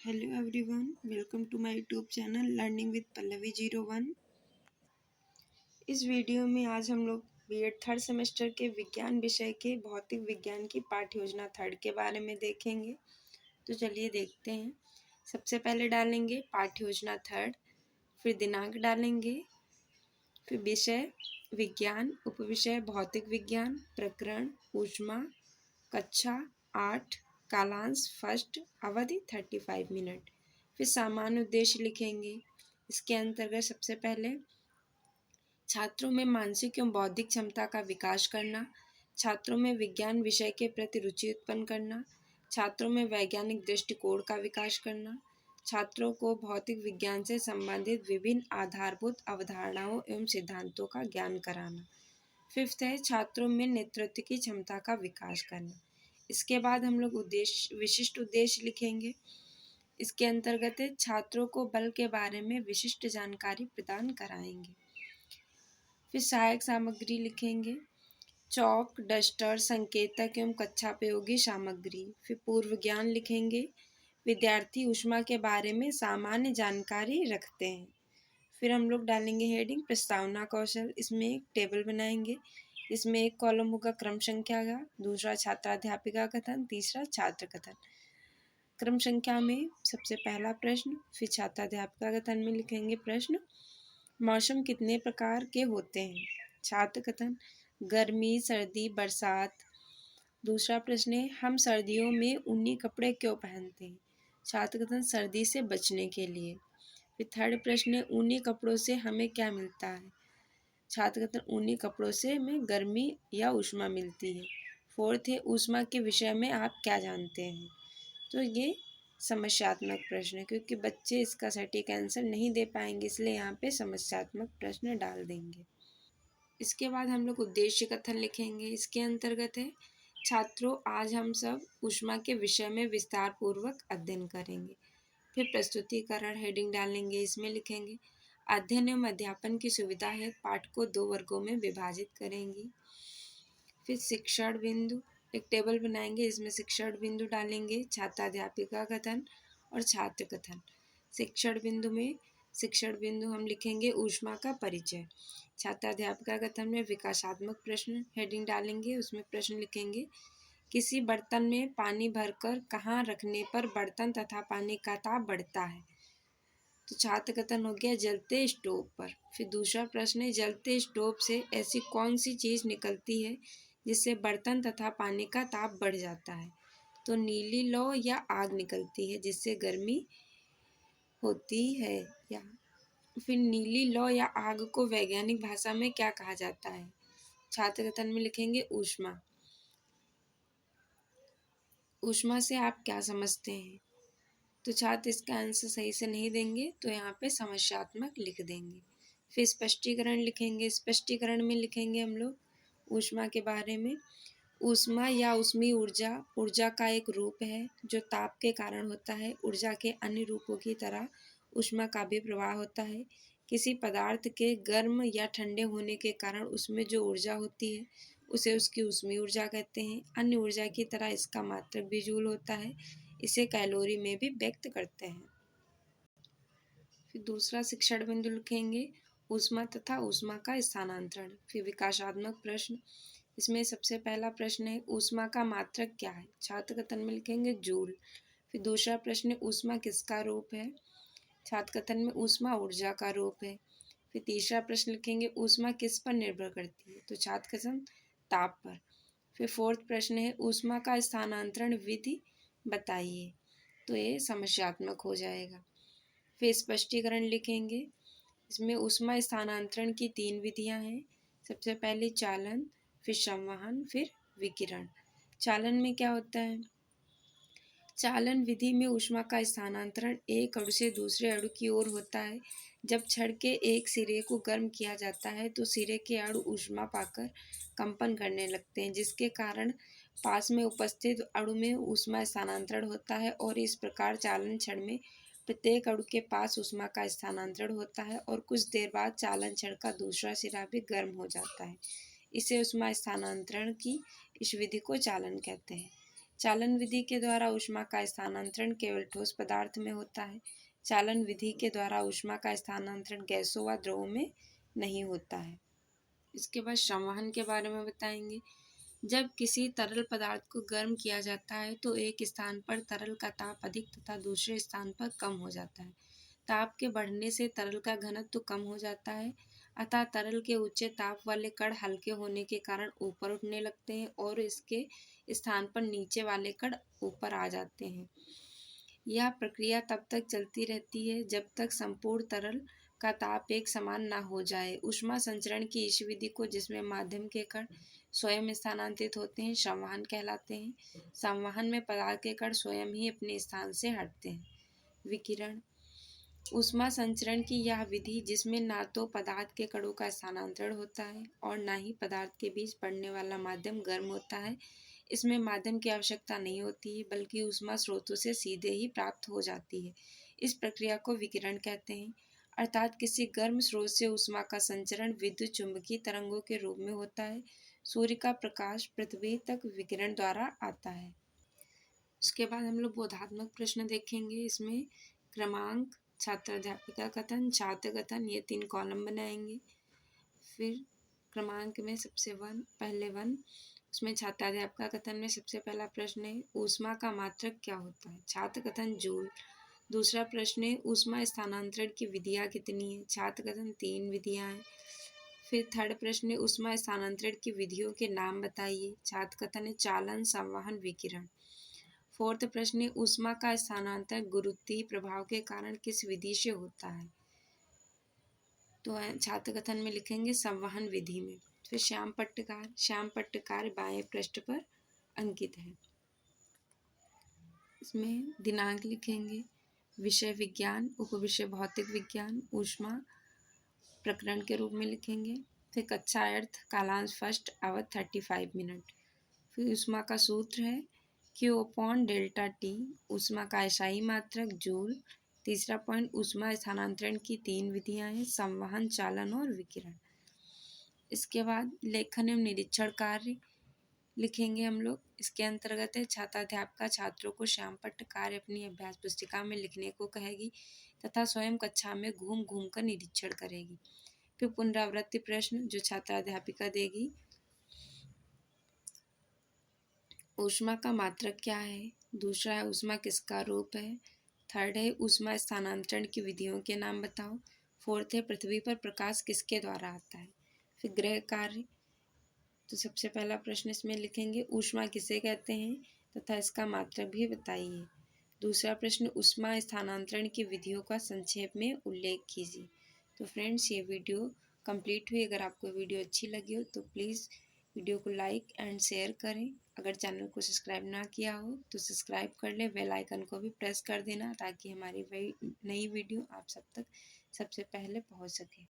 Hello everyone, welcome to my YouTube channel Learning with Pallavi 01। इस video में आज हम लोग बीएड थर्ड सेमेस्टर के विज्ञान विषय के भौतिक विज्ञान की पाठ्य योजना थर्ड के बारे में देखेंगे। तो चलिए देखते हैं। सबसे पहले डालेंगे पाठ्य योजना थर्ड, फिर दिनांक डालेंगे, फिर विषय विज्ञान, उपविषय भौतिक विज्ञान, प्रकरण ऊष्मा, कक्षा 8, कालांश फर्स्ट, अवधि 35 मिनट। फिर सामान्य उद्देश्य लिखेंगे। इसके अंतर्गत सबसे पहले छात्रों में मानसिक एवं बौद्धिक क्षमता का विकास करना, छात्रों में विज्ञान विषय के प्रति रुचि उत्पन्न करना, छात्रों में वैज्ञानिक दृष्टिकोण का विकास करना, छात्रों को भौतिक विज्ञान से संबंधित विभिन्न आधारभूत अवधारणाओं एवं सिद्धांतों का ज्ञान कराना। फिफ्थ है छात्रों में नेतृत्व की क्षमता का विकास करना। इसके बाद हम लोग विशिष्ट उद्देश्य लिखेंगे। इसके अंतर्गत है छात्रों को बल के बारे में विशिष्ट जानकारी प्रदान कराएंगे। फिर सहायक सामग्री लिखेंगे, चौक, डस्टर, संकेतक एवं कक्षापयोगी सामग्री। फिर पूर्व ज्ञान लिखेंगे, विद्यार्थी ऊष्मा के बारे में सामान्य जानकारी रखते हैं। फिर हम लोग डालेंगे हेडिंग प्रस्तावना कौशल। इसमें एक टेबल बनाएंगे। इसमें एक कॉलम होगा क्रम संख्या का, दूसरा छात्राध्यापिका कथन, तीसरा छात्र कथन। क्रम संख्या में सबसे पहला प्रश्न, फिर छात्राध्यापिका कथन में लिखेंगे प्रश्न, मौसम कितने प्रकार के होते हैं? छात्र कथन, गर्मी, सर्दी, बरसात। दूसरा प्रश्न है, हम सर्दियों में ऊनी कपड़े क्यों पहनते हैं? छात्र कथन, सर्दी से बचने के लिए। फिर थर्ड प्रश्न है, ऊनी कपड़ों से हमें क्या मिलता है? छात्र कथन, ऊनी कपड़ों से हमें गर्मी या ऊष्मा मिलती है। फोर्थ है, ऊष्मा के विषय में आप क्या जानते हैं? तो ये समस्यात्मक प्रश्न है, क्योंकि बच्चे इसका सटीक आंसर नहीं दे पाएंगे, इसलिए यहाँ पे समस्यात्मक प्रश्न डाल देंगे। इसके बाद हम लोग उद्देश्य कथन लिखेंगे। इसके अंतर्गत है, छात्रों आज हम सब ऊष्मा के विषय में विस्तार पूर्वक अध्ययन करेंगे। फिर प्रस्तुतिकरण हेडिंग डालेंगे। इसमें लिखेंगे, अध्ययन एवं अध्यापन की सुविधा है पाठ को 2 वर्गों में विभाजित करेंगी। फिर शिक्षण बिंदु, एक टेबल बनाएंगे। इसमें शिक्षण बिंदु डालेंगे, छात्राध्यापिका कथन और छात्र कथन। शिक्षण बिंदु में शिक्षण बिंदु हम लिखेंगे ऊष्मा का परिचय। छात्राध्यापिका कथन में विकासात्मक प्रश्न हेडिंग डालेंगे। उसमें प्रश्न लिखेंगे, किसी बर्तन में पानी भरकर कहाँ रखने पर बर्तन तथा पानी का ताप बढ़ता है? तो छात्र कथन हो गया जलते स्टोव पर। फिर दूसरा प्रश्न है, जलते स्टोव से ऐसी कौन सी चीज़ निकलती है जिससे बर्तन तथा पानी का ताप बढ़ जाता है? तो नीली लौ या आग निकलती है जिससे गर्मी होती है। या फिर नीली लौ या आग को वैज्ञानिक भाषा में क्या कहा जाता है? छात्र कथन में लिखेंगे ऊष्मा। ऊष्मा से आप क्या समझते हैं? तो छात्र इसका आंसर सही से नहीं देंगे, तो यहाँ पे समस्यात्मक लिख देंगे। फिर स्पष्टीकरण लिखेंगे। स्पष्टीकरण में लिखेंगे हम लोग ऊष्मा के बारे में, ऊष्मा या ऊष्मीय ऊर्जा ऊर्जा का एक रूप है जो ताप के कारण होता है। ऊर्जा के अन्य रूपों की तरह ऊष्मा का भी प्रवाह होता है। किसी पदार्थ के गर्म या ठंडे होने के कारण उसमें जो ऊर्जा होती है उसे उसकी ऊष्मीय ऊर्जा कहते हैं। अन्य ऊर्जा की तरह इसका मात्रक भी जूल होता है। इसे कैलोरी में भी व्यक्त करते हैं। फिर दूसरा शिक्षण बिंदु लिखेंगे ऊष्मा तथा ऊष्मा का स्थानांतरण। फिर विकासात्मक प्रश्न। इसमें सबसे पहला प्रश्न है, ऊष्मा का मात्रक क्या है? छात्र कथन में लिखेंगे जूल। फिर दूसरा प्रश्न है, ऊष्मा किसका रूप है? छात्र कथन में ऊष्मा ऊर्जा का रूप है। फिर तीसरा प्रश्न लिखेंगे ऊष्मा किस पर निर्भर करती है? तो छात्र कथन ताप पर। फिर फोर्थ प्रश्न है, ऊष्मा का स्थानांतरण विधि बताइए। तो ये समस्यात्मक हो जाएगा। फिर स्पष्टीकरण लिखेंगे। इसमें ऊष्मा स्थानांतरण की 3 विधियां हैं। सबसे पहले चालन, फिर संवहन, फिर विकिरण। चालन में क्या होता है? चालन विधि में ऊष्मा का स्थानांतरण एक अणु से दूसरे अणु की ओर होता है। जब छड़ के एक सिरे को गर्म किया जाता है तो सिरे के अणु ऊष्मा पाकर कंपन करने लगते हैं, जिसके कारण पास में उपस्थित अणु में ऊष्मा स्थानांतरण होता है और इस प्रकार चालन छड़ में प्रत्येक अणु के पास ऊष्मा का स्थानांतरण होता है और कुछ देर बाद चालन छड़ का दूसरा सिरा भी गर्म हो जाता है। इसे ऊष्मा स्थानांतरण की इस विधि को चालन कहते हैं। चालन विधि के द्वारा ऊष्मा का स्थानांतरण केवल ठोस पदार्थ में होता है। चालन विधि के द्वारा ऊष्मा का स्थानांतरण गैसों व द्रवों में नहीं होता है। इसके बाद संवहन के बारे में बताएंगे। जब किसी तरल पदार्थ को गर्म किया जाता है तो एक स्थान पर तरल का ताप अधिक तथा दूसरे स्थान पर कम हो जाता है। ताप के बढ़ने से तरल का घनत्व कम हो जाता है, अतः तरल के उच्च ताप वाले कण हल्के होने के कारण ऊपर उठने लगते हैं और इसके स्थान पर नीचे वाले कण ऊपर आ जाते हैं। यह प्रक्रिया तब तक चलती रहती है जब तक संपूर्ण तरल का ताप एक समान न हो जाए। ऊष्मा संचरण की इस विधि को, जिसमें माध्यम के कण स्वयं स्थानांतरित होते हैं, संवहन कहलाते हैं। संवहन में पदार्थ के कण स्वयं ही अपने स्थान से हटते हैं। विकिरण। ऊष्मा संचरण की यह विधि, जिसमें न तो पदार्थ के कणों का स्थानांतरण होता है और न ही पदार्थ के बीच पड़ने वाला माध्यम गर्म होता है, इसमें माध्यम की आवश्यकता नहीं होती है, बल्कि ऊष्मा स्रोतों से सीधे ही प्राप्त हो जाती है। इस प्रक्रिया को विकिरण कहते हैं। अर्थात किसी गर्म स्रोत से ऊष्मा का संचरण विद्युत चुंबकीय तरंगों के रूप में होता है। सूर्य का प्रकाश पृथ्वी तक विकिरण द्वारा आता है। उसके बाद हम लोग बोधात्मक प्रश्न देखेंगे। इसमें क्रमांक, छात्र अध्यापिका कथन, छात्र कथन, ये 3 कॉलम बनाएंगे। फिर क्रमांक में सबसे पहले उसमें छात्राध्यापिका कथन में सबसे पहला प्रश्न है, ऊष्मा का मात्रक क्या होता है? छात्र कथन जूल। दूसरा प्रश्न है, ऊष्मा स्थानांतरण की विधियाँ कितनी है? छात्र कथन 3 विधियाँ हैं। फिर थर्ड प्रश्न है, ऊष्मा स्थानांतरण की विधियों के नाम बताइए। छात्र कथन है चालन, संवहन, विकिरण। फोर्थ प्रश्न है, ऊष्मा का स्थानांतरण गुरुत्वीय प्रभाव के कारण किस विधि से होता है? तो छात्र कथन में लिखेंगे संवहन विधि में। फिर श्याम पट्टकार बाएं पृष्ठ पर अंकित है। इसमें दिनांक लिखेंगे, विषय विज्ञान, उपविषय भौतिक विज्ञान, ऊष्मा प्रकरण के रूप में लिखेंगे। फिर कक्षा अर्थ, कालांश फर्स्ट, अवधि 35 मिनट। फिर ऊष्मा का सूत्र है Q/ΔT, ऊष्मा का SI मात्रक जूल। तीसरा पॉइंट, ऊष्मा स्थानांतरण की 3 विधियां हैं, संवहन, चालन और विकिरण। इसके बाद लेखन एवं निरीक्षण कार्य लिखेंगे हम लोग। इसके अंतर्गत है, छात्राध्यापिका छात्रों को श्याम पट्टकार अपनी अभ्यास पुस्तिका में लिखने को कहेगी तथा स्वयं कक्षा में घूम घूम कर निरीक्षण करेगी। फिर पुनरावृत्ति प्रश्न जो छात्राध्यापिका देगी, ऊष्मा का मात्रक क्या है? दूसरा है, ऊष्मा किसका रूप है? थर्ड है, ऊष्मा स्थानांतरण की विधियों के नाम बताओ। फोर्थ है, पृथ्वी पर प्रकाश किसके द्वारा आता है? फिर गृह कार्य, तो सबसे पहला प्रश्न इसमें लिखेंगे, ऊष्मा किसे कहते हैं तथा इसका मात्रक भी बताइए। दूसरा प्रश्न, ऊष्मा स्थानांतरण की विधियों का संक्षेप में उल्लेख कीजिए। तो फ्रेंड्स, ये वीडियो कंप्लीट हुई। अगर आपको वीडियो अच्छी लगी हो तो प्लीज़ वीडियो को लाइक एंड शेयर करें। अगर चैनल को सब्सक्राइब ना किया हो तो सब्सक्राइब कर लें, बेल आइकन को भी प्रेस कर देना ताकि हमारी नई वीडियो आप सब तक सबसे पहले पहुंच सके।